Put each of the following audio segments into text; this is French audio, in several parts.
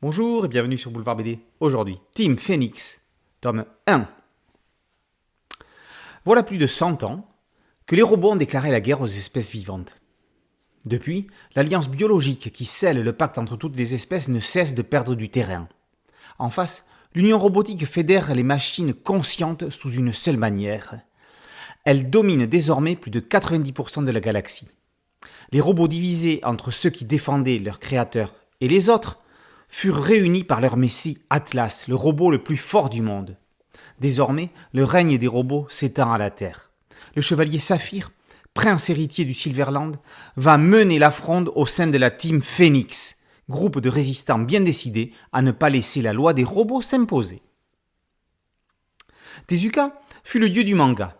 Bonjour et bienvenue sur Boulevard BD. Aujourd'hui, Team Phoenix, tome 1. Voilà plus de 100 ans que les robots ont déclaré la guerre aux espèces vivantes. Depuis, l'alliance biologique qui scelle le pacte entre toutes les espèces ne cesse de perdre du terrain. En face, l'union robotique fédère les machines conscientes sous une seule bannière. Elle domine désormais plus de 90% de la galaxie. Les robots divisés entre ceux qui défendaient leur créateur et les autres furent réunis par leur messie Atlas, le robot le plus fort du monde. Désormais, le règne des robots s'étend à la Terre. Le chevalier Saphir, prince héritier du Silverland, va mener la fronde au sein de la Team Phoenix, groupe de résistants bien décidés à ne pas laisser la loi des robots s'imposer. Tezuka fut le dieu du manga.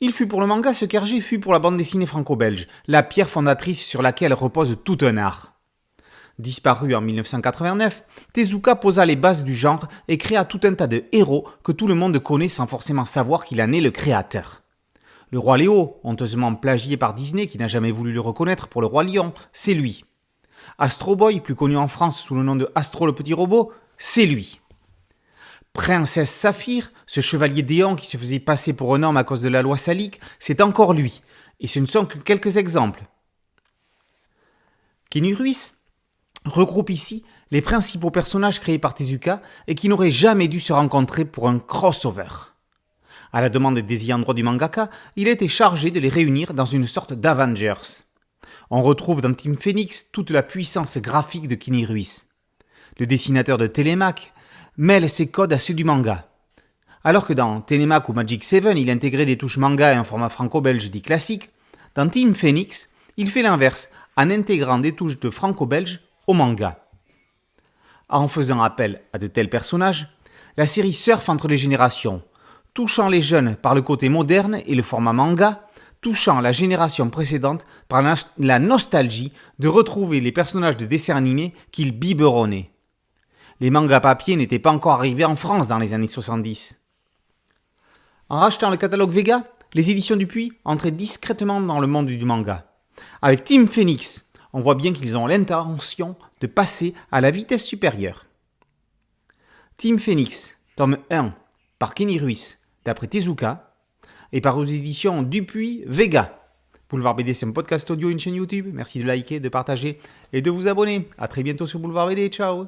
Il fut pour le manga ce qu'Hergé fut pour la bande dessinée franco-belge, la pierre fondatrice sur laquelle repose tout un art. Disparu en 1989, Tezuka posa les bases du genre et créa tout un tas de héros que tout le monde connaît sans forcément savoir qu'il en est le créateur. Le roi Léo, honteusement plagié par Disney qui n'a jamais voulu le reconnaître pour le roi Lion, c'est lui. Astro Boy, plus connu en France sous le nom de Astro le petit robot, c'est lui. Princesse Saphir, ce chevalier déant qui se faisait passer pour un homme à cause de la loi salique, c'est encore lui. Et ce ne sont que quelques exemples. Kenny Ruiz regroupe ici les principaux personnages créés par Tezuka et qui n'auraient jamais dû se rencontrer pour un crossover. À la demande des ayants droit du mangaka, il a été chargé de les réunir dans une sorte d'Avengers. On retrouve dans Team Phoenix toute la puissance graphique de Kenny Ruiz. Le dessinateur de Télémaque mêle ses codes à ceux du manga. Alors que dans Télémaque ou Magic 7, il intégrait des touches manga et un format franco-belge dit classique, dans Team Phoenix, il fait l'inverse en intégrant des touches de franco-belge au manga. En faisant appel à de tels personnages, la série surfe entre les générations, touchant les jeunes par le côté moderne et le format manga, touchant la génération précédente par la nostalgie de retrouver les personnages de dessins animés qu'ils biberonnaient. Les mangas papier n'étaient pas encore arrivés en France dans les années 70. En rachetant le catalogue Vega, les éditions Dupuis entraient discrètement dans le monde du manga. Avec Team Phoenix, on voit bien qu'ils ont l'intention de passer à la vitesse supérieure. Team Phoenix, tome 1, par Kenny Ruiz, d'après Tezuka, et par aux éditions Dupuis Vega. Boulevard BD, c'est un podcast audio, une chaîne YouTube. Merci de liker, de partager et de vous abonner. A très bientôt sur Boulevard BD. Ciao.